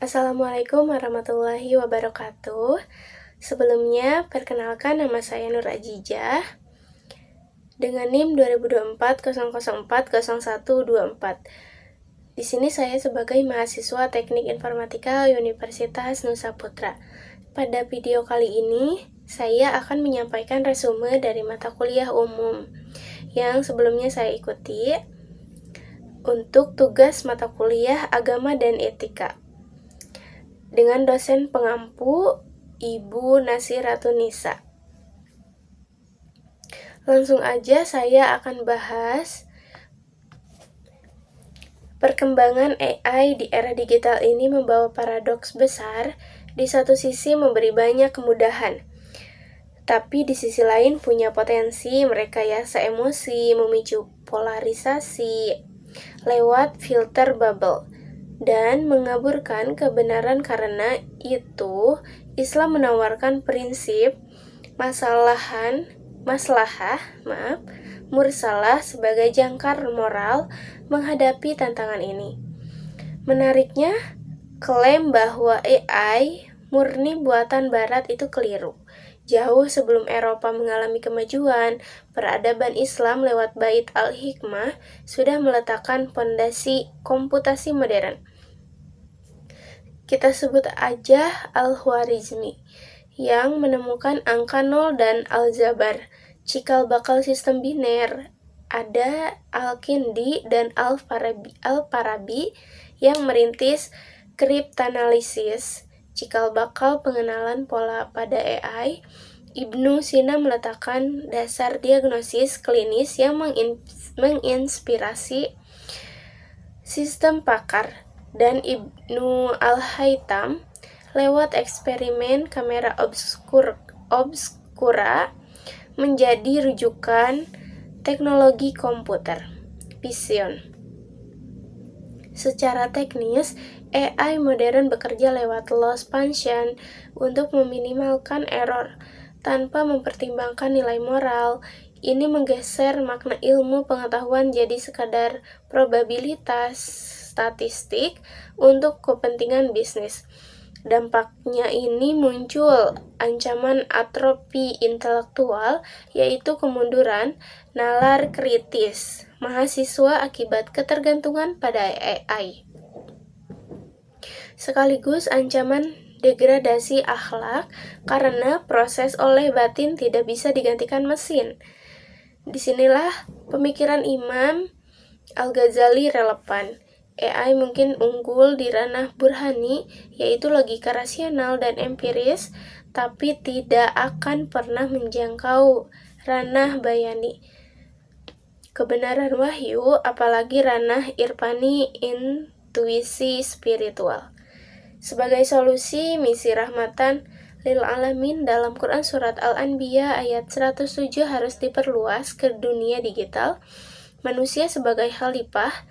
Assalamualaikum warahmatullahi wabarakatuh. Sebelumnya, perkenalkan nama saya Nur Ajijah dengan NIM 202400400124. Di sini saya sebagai mahasiswa Teknik Informatika Universitas Nusa Putra. Pada video kali ini, saya akan menyampaikan resume dari mata kuliah umum yang sebelumnya saya ikuti untuk tugas mata kuliah Agama dan Etika dengan dosen pengampu Ibu Nasiratun Nisa. Langsung aja saya akan bahas perkembangan AI di era digital ini membawa paradoks besar. Di satu sisi memberi banyak kemudahan, tapi di sisi lain punya potensi merekayasa emosi, memicu polarisasi lewat filter bubble, dan mengaburkan kebenaran. Karena itu, Islam menawarkan prinsip mursalah sebagai jangkar moral menghadapi tantangan ini. Menariknya, klaim bahwa AI murni buatan Barat itu keliru. Jauh sebelum Eropa mengalami kemajuan, peradaban Islam lewat Bait al-Hikmah sudah meletakkan fondasi komputasi modern. Kita sebut aja Al-Khwarizmi yang menemukan angka 0 dan Al-Jabar, cikal bakal sistem biner. Ada Al-Kindi dan Al-Farabi yang merintis kriptanalisis, cikal bakal pengenalan pola pada AI. Ibnu Sina meletakkan dasar diagnosis klinis yang menginspirasi sistem pakar, dan Ibnu Al-Haytham lewat eksperimen kamera obskura menjadi rujukan teknologi komputer vision. Secara teknis, AI modern bekerja lewat loss function untuk meminimalkan error tanpa mempertimbangkan nilai moral. Ini menggeser makna ilmu pengetahuan jadi sekadar probabilitas statistik untuk kepentingan bisnis. Dampaknya ini muncul ancaman atrofi intelektual, yaitu kemunduran nalar kritis mahasiswa akibat ketergantungan pada AI. Sekaligus ancaman degradasi akhlak karena proses oleh batin tidak bisa digantikan mesin. Disinilah pemikiran Imam Al-Ghazali relevan. AI mungkin unggul di ranah burhani, yaitu logika rasional dan empiris, tapi tidak akan pernah menjangkau ranah bayani, kebenaran wahyu, apalagi ranah irfani, intuisi spiritual. Sebagai solusi, misi rahmatan lil alamin dalam Quran Surat Al-Anbiya ayat 107 harus diperluas ke dunia digital. Manusia sebagai khalifah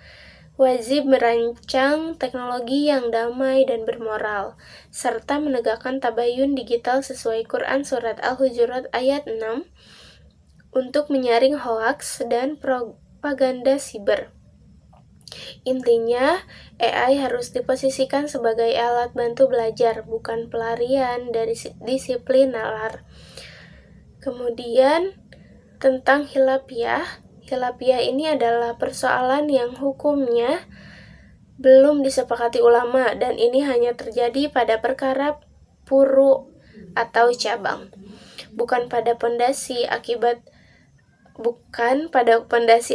wajib merancang teknologi yang damai dan bermoral, serta menegakkan tabayun digital sesuai Quran Surat Al-Hujurat ayat 6 untuk menyaring hoaks dan propaganda siber. Intinya, AI harus diposisikan sebagai alat bantu belajar, bukan pelarian dari disiplin nalar. Kemudian, tentang khilafiyah. Khilafiyah ini adalah persoalan yang hukumnya belum disepakati ulama, dan ini hanya terjadi pada perkara furu atau cabang, bukan pada pondasi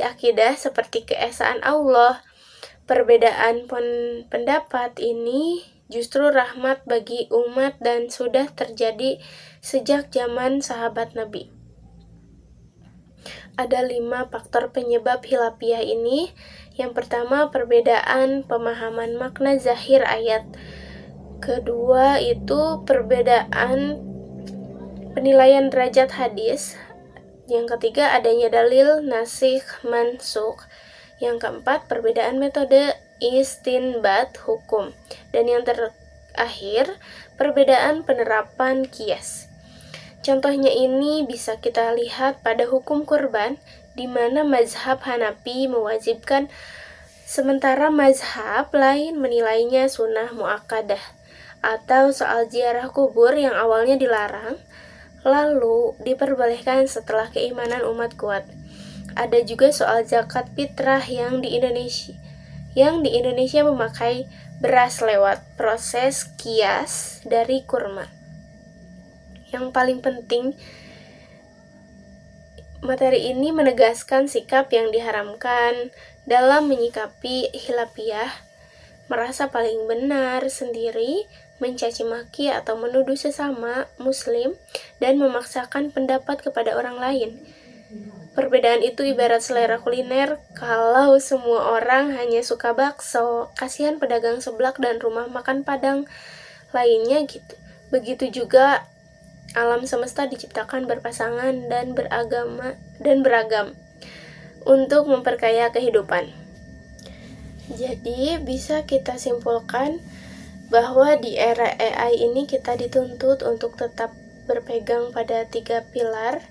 akidah seperti keesaan Allah. Perbedaan pendapat ini justru rahmat bagi umat dan sudah terjadi sejak zaman sahabat Nabi. Ada 5 faktor penyebab khilafiyah ini. Yang pertama, perbedaan pemahaman makna zahir ayat. Kedua, itu perbedaan penilaian derajat hadis. Yang ketiga, adanya dalil nasikh mansukh. Yang keempat, perbedaan metode istinbat hukum. Dan yang terakhir, perbedaan penerapan qiyas. Contohnya ini bisa kita lihat pada hukum kurban, di mana mazhab Hanafi mewajibkan Sementara mazhab lain menilainya sunnah muakkadah atau soal ziarah kubur yang awalnya dilarang, lalu diperbolehkan setelah keimanan umat kuat. Ada juga soal zakat fitrah yang di Indonesia memakai beras lewat proses kias dari kurma. Yang paling penting, materi ini menegaskan sikap yang diharamkan dalam menyikapi khilafiyah, merasa paling benar sendiri, mencaci maki atau menuduh sesama muslim, dan memaksakan pendapat kepada orang lain. Perbedaan itu ibarat selera kuliner. Kalau semua orang hanya suka bakso, kasihan pedagang seblak dan rumah makan Padang lainnya gitu. Begitu juga alam semesta diciptakan berpasangan dan beragam untuk memperkaya kehidupan. Jadi bisa kita simpulkan bahwa di era AI ini kita dituntut untuk tetap berpegang pada 3 pilar: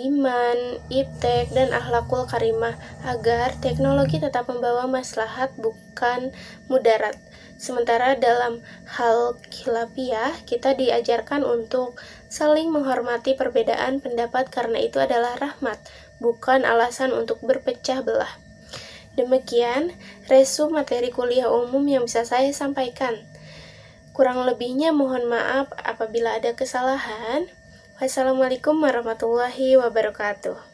iman, iptek, dan akhlakul karimah agar teknologi tetap membawa maslahat bukan mudarat. Sementara dalam hal khilafiyah, kita diajarkan untuk saling menghormati perbedaan pendapat karena itu adalah rahmat, bukan alasan untuk berpecah belah. Demikian resu materi kuliah umum yang bisa saya sampaikan. Kurang lebihnya mohon maaf apabila ada kesalahan. Wassalamualaikum warahmatullahi wabarakatuh.